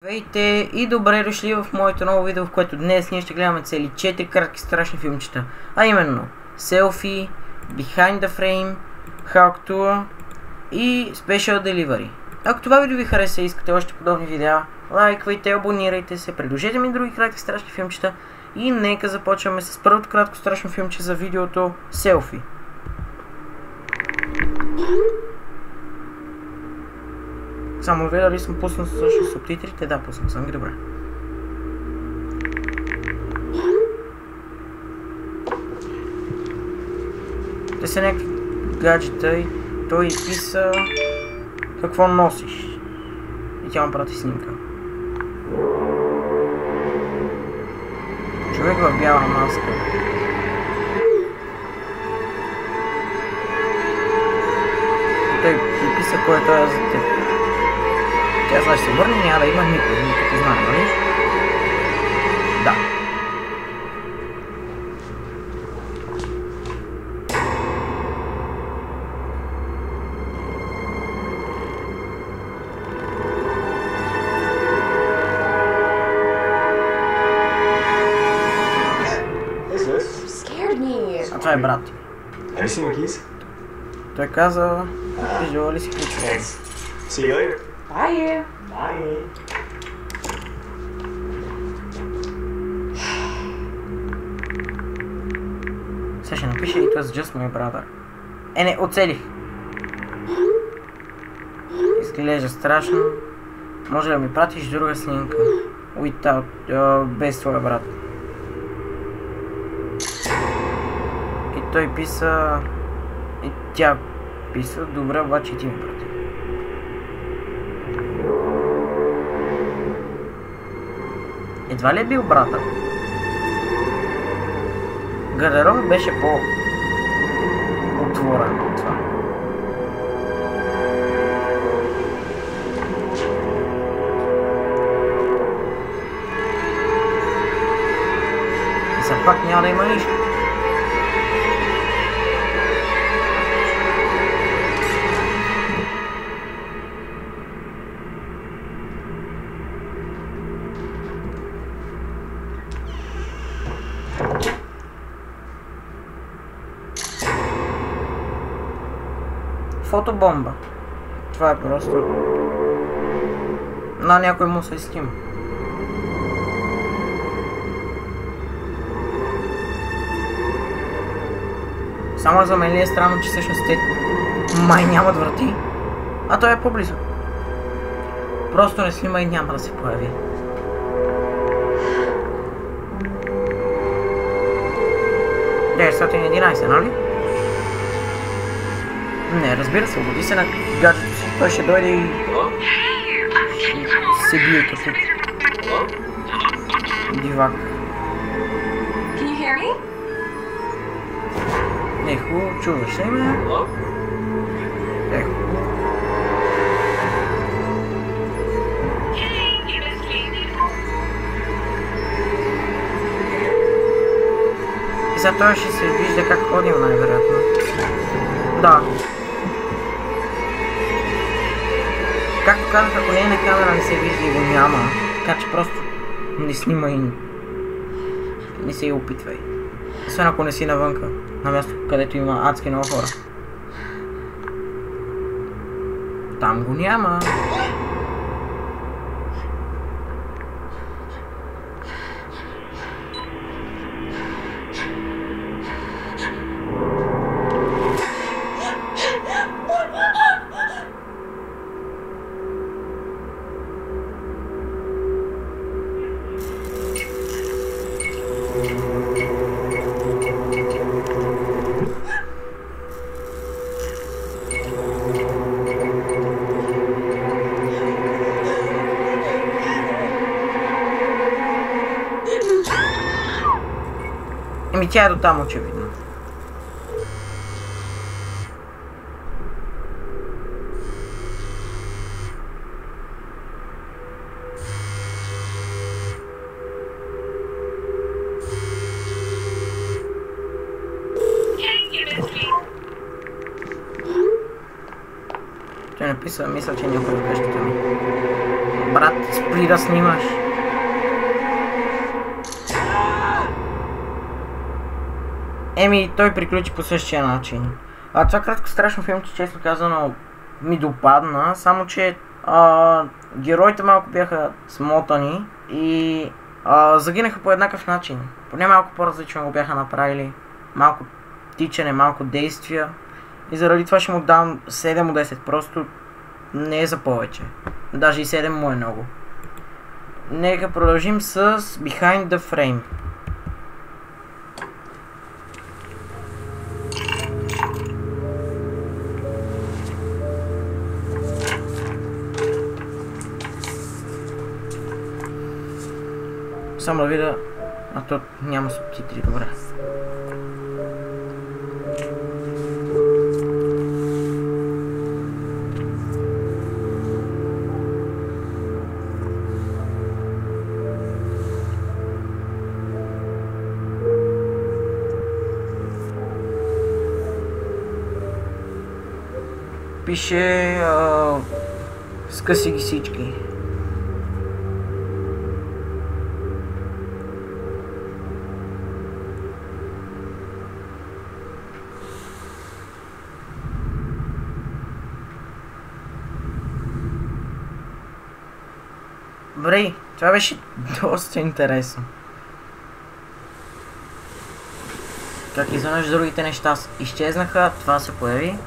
Здравейте и добре дошли в моето ново видео, в което днес ние ще гледаме цели 4 кратки страшни филмчета. А именно Selfie, Behind the Frame, Hulk Tour и Special Delivery. Ако това видео ви хареса и искате още подобни видеа, лайквайте, абонирайте се, предложете ми други кратки страшни филмчета и нека започваме с първото кратко страшно филмче за видеото Selfie. Само видя ли съм пуснал също субтитрите? Да, пуснал съм ги, добре. Те са някакви гаджета и той писа какво носиш. И тя му прати снимка. Човек в бяла маска. И той писа кой е това за теб. Тя сега ще се върне, няма да има никой, като знае, нали? Да. А това е брат ти. Той каза, виждала ли си ключове? See you later. Bye. Bye. Сега ще напиша It was just my brother. Не, оцелих. Изглежда страшно. Може да ми пратиш друга снимка. Without, без твоя брат. И той писа... И тя писа, добре, обаче ти ми прати. Едва ли е бил брата? Гардеробът беше по-отворен от това. И все пак няма да има нищо. Фотобомба. Това е просто... На някой му се изтима. Само за мен ли е странно, че всъщност те май нямат врати, а той е по-близо. Просто не снима и няма да се появи. Десетин 11, нали? Не, разбира се, обуди се на гаджето си, той ще дойде и... се бие като... дивак. Ехо, чуваш ли ме? Ехо. И за това ще се вижда как ходим най-вероятно. Да. Както казах, ако не е на камера, не се вижда и го няма, така че просто не снимай, не се и опитвай. Освен ако не си навънка, на място, където има адски много хора. Там го няма. Еми тя е до там очевидно. Той написа, мисля, че някой от къщата ми. Брат, спри да снимаш. Еми, той приключи по същия начин. Това кратко страшно филмче, честно казано, ми допадна, само че героите малко бяха смотани и загинаха по еднакъв начин. Поне малко по-различно го бяха направили. Малко тичане, малко действия. И заради това ще му дам 7 от 10. Просто не е за повече. Даже и 7 му е много. Нека продължим с Behind the Frame. Само да видя... то няма субтитри, добре. Пише... скъси ги всички. Добре, това беше доста интересно. Как изведнъж другите неща изчезнаха, това се появи.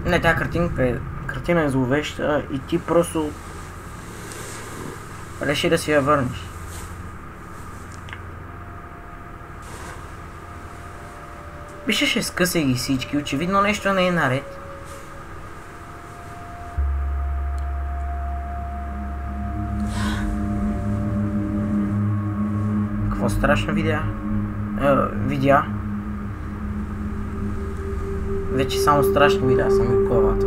Не, тази картина е зловеща и ти просто реши да си я върнеш. Пишеше скъсай ги всички, очевидно нещо не е наред. Какво страшно видя? Вече само страшни видеа са ми в главата.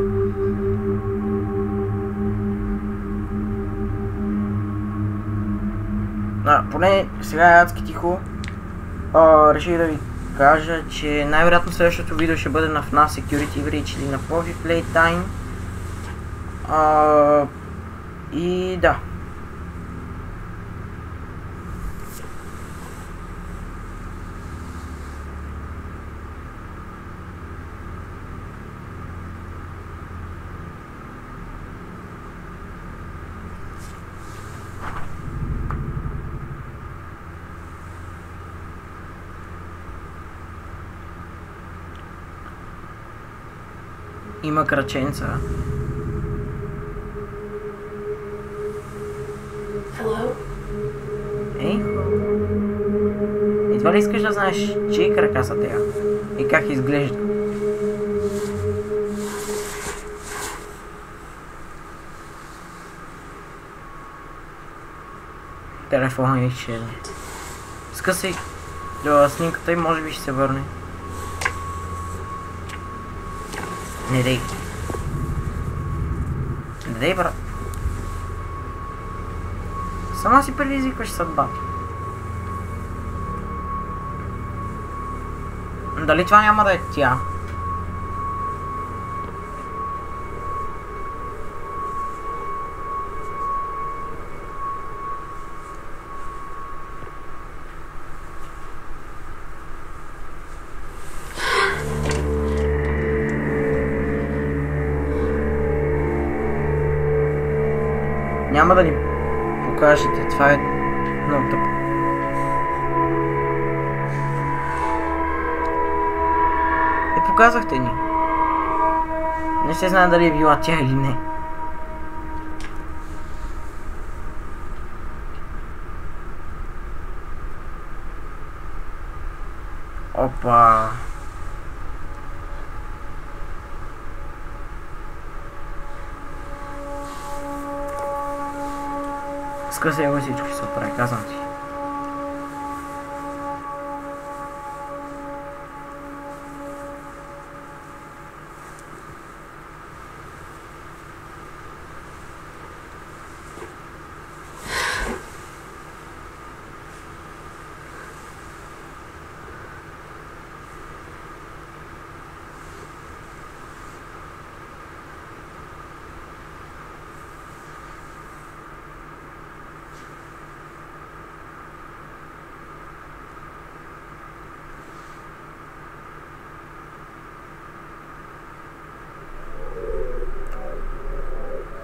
Поне сега е адски тихо. Реших да ви кажа, че най-вероятно следващото видео ще бъде на FNAF Security Breach или на Poppy Playtime. И да. Има краченца. Ей, едва ли искаш да знаеш чии крака са тея и как изглежда? Телефона ми изчезне. Скъсай снимката и може би ще се върне. Не дей. Не дей, брат. Сама си предизвикваш съдбата. Дали това няма да е тя? Няма да ни покажете, това е много тъпо. Показахте ни. Не се знае дали е била тя или не. Опа. Скъсай го всичко ще се оправи, казвам ти.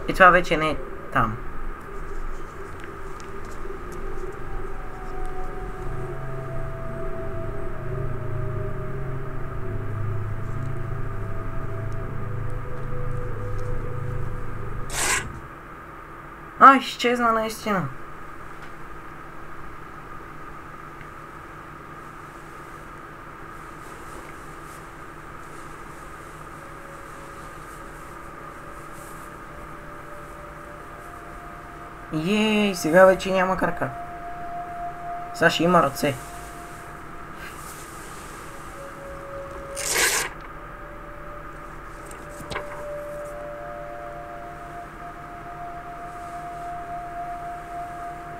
И това вече не е там. Изчезна наистина. Ей, сега вече няма крака. Сега ще има ръце.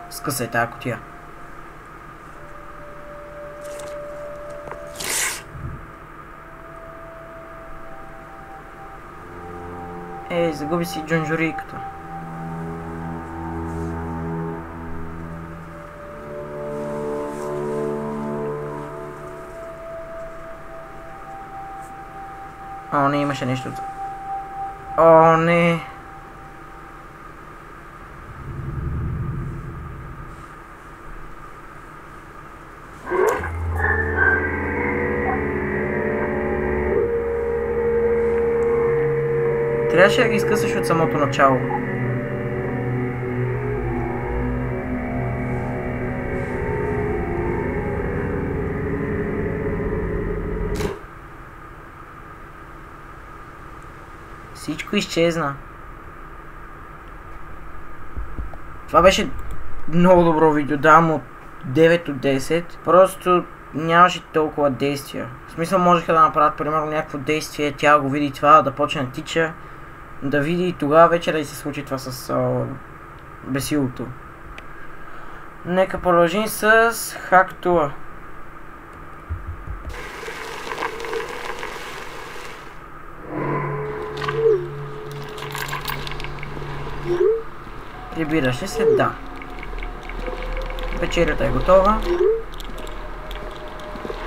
Скъсай тая кутия. Загуби си джунджурийката. О, не, имаше нещо. О, не. Трябваше да ги изкъсаш от самото начало. Всичко изчезна. Това беше много добро видео, давам от 9 от 10. Просто нямаше толкова действия. В смисъл можеха да направят примерно някакво действие, тя го види това, да почне да тича, да види и тогава вече да й се случи това с бесилото. Нека продължим с Hack Tour. Прибираш ли се? Да. Вечерята е готова.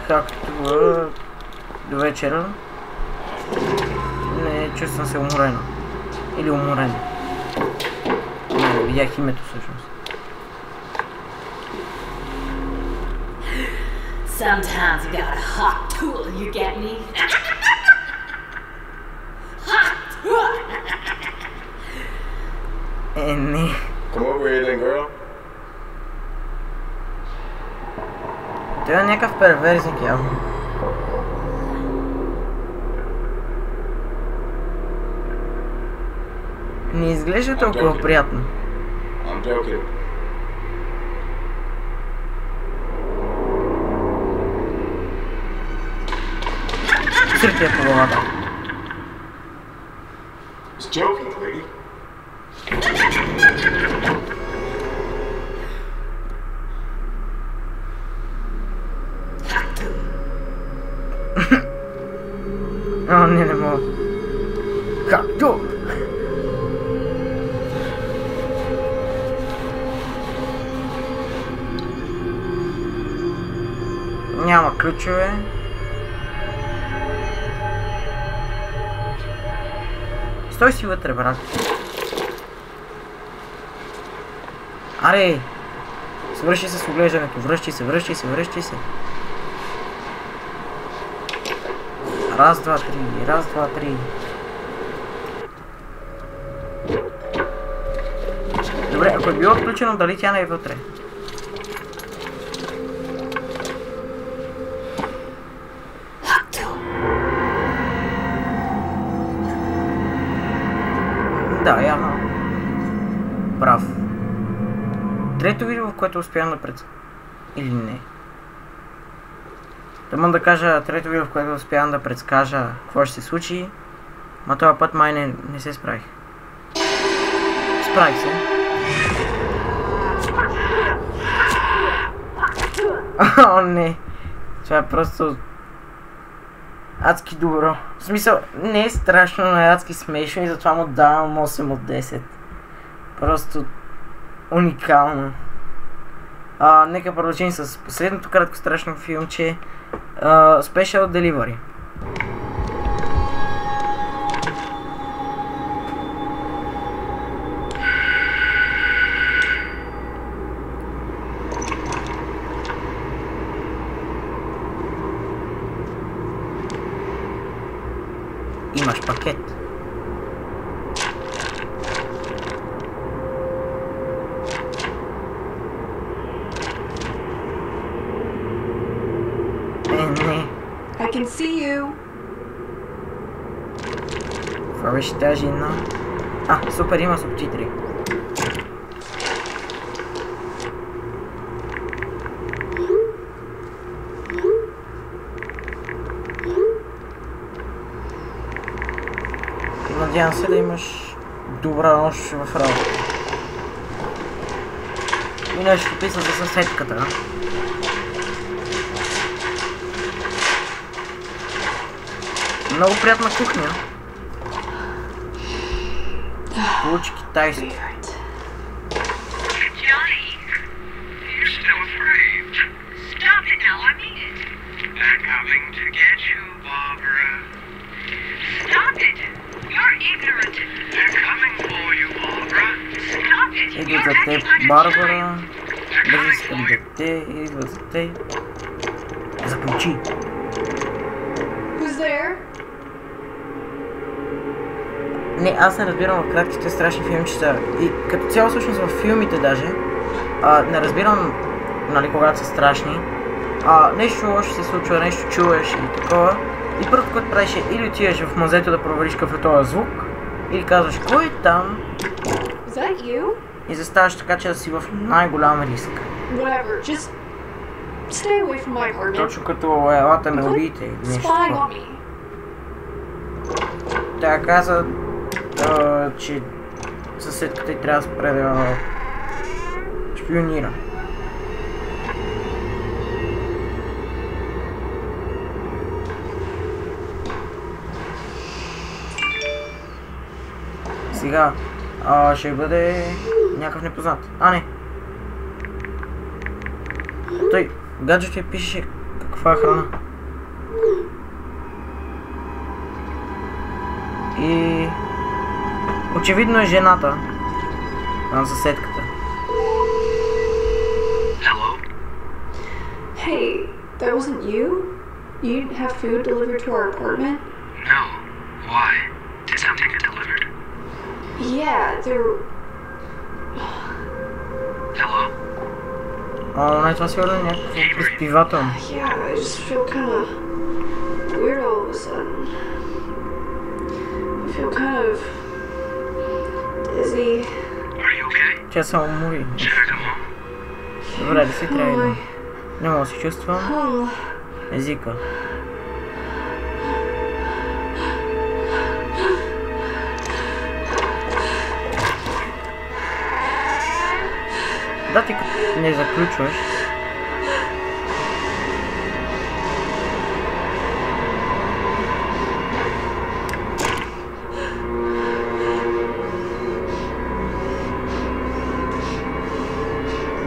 Hack Tour до вечера. Не, чувствам се уморено. Или уморен. Не, видях името всъщност. Sometimes you got a hot tool, you get me? Hot tool! Не. Come over here then, girl. Той е някакъв перверзник явно. Не изглежда толкова приятно. I'm joking. Съртия по главата. Just joking, lady. О, не мога. Както? Няма ключове. Стой си вътре, брат. Аре! Свърши се с оглеждането. Връщи се, връщи се, връщи се. Раз, два, три. Раз, два, три. Ако е било включено, дали тя не е вътре? Да, явно. Прав. Трето видео, в което успявам да или не. Тъмън да кажа трето видео, в което успявам да предскажа какво ще се случи. Ма този път май не се справих. Справих се. О, не. Това е просто адски добро. В смисъл, не е страшно, но е адски смешно и затова му давам 8 от 10. Просто уникално. Нека продължим с последното краткострашно филмче. Special Delivery. Имаш пакет. Не. I can see you. Това беше тази една. Супер, има субтитри. Надявам се да имаш добра нощ в работа. И нещо писна за съседката. Много приятна кухня. Получи китайски. Johnny, you're still afraid. Stop it now, I mean it. They're coming to get you, Barbara. Stop it. You're ignorant. They're coming for you, Barbara. Stop it. Идват You're за теб, acting like a Барбара. child. Без искам дете, идват за теб. Заключи. Who's there? Не, аз не разбирам в кратките страшни филмчета. И като цяло всъщност в филмите даже, не разбирам, нали, когато са страшни. Нещо лошо се случва, нещо чуваш и такова. И първото, което правиш е или отиваш в мазето да провериш какъв е този звук, или казваш кой е там, Is that you? и заставаш така, че да си в най-голям риск. Whatever, just stay away from my apartment. Точно като елата ме убийте или нещо Spying такова. on me. Тя каза, че съседката й трябва да спре да шпионира. Сега, ще бъде някакъв непознат. Не. Той, гаджето я пише каква е храна. И очевидно е жената на съседката. Hello? Hey, that wasn't you? You didn't have food delivered to our apartment? No. Why? Did something get delivered? Yeah, there... Hello? Не, това сигурно е някакво приспивателно. Yeah, I just feel kinda weird all of a sudden. I feel kind of dizzy. Are you okay? Тя се умори. Should I come home? Добре, да си трябва да. Не мога да се чувствам. Oh, Езика. Да, ти като не заключваш.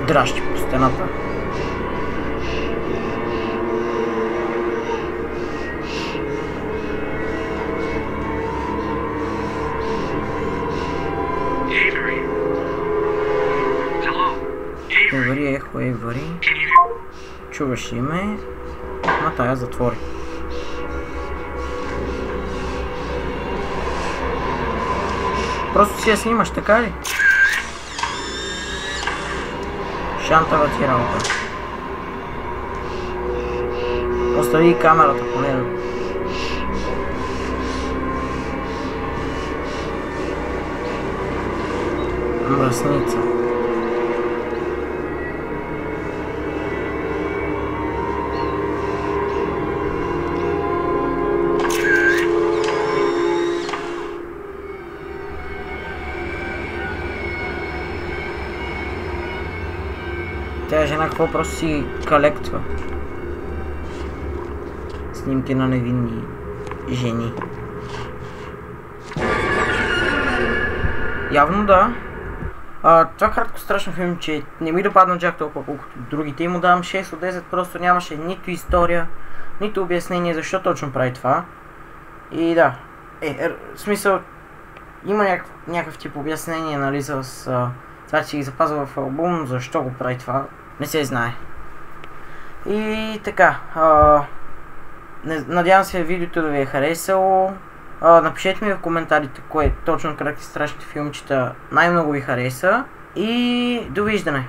Дращи по стената. Avery? Hello? Avery? Евари, ехо, Евари. Can you... Чуваш ли ме? Тая затвори. Просто си я снимаш, така ли? Шантава ти работа. Остави камерата, поне. Мръсница. Тя жена какво просто си колектва снимки на невинни жени. Явно да. Това кратко страшно филм, че не ми допадна чак толкова колкото другите и му давам 6 от 10, просто нямаше нито история, нито обяснение защо точно прави това. И да, в смисъл, има някакъв тип обяснение, нали, с това, че си ги запазва в албум, защо го прави това, не се знае. И така, надявам се видеото да ви е харесало. Напишете ми в коментарите кое точно кратки страшните филмчета най-много ви хареса. И довиждане!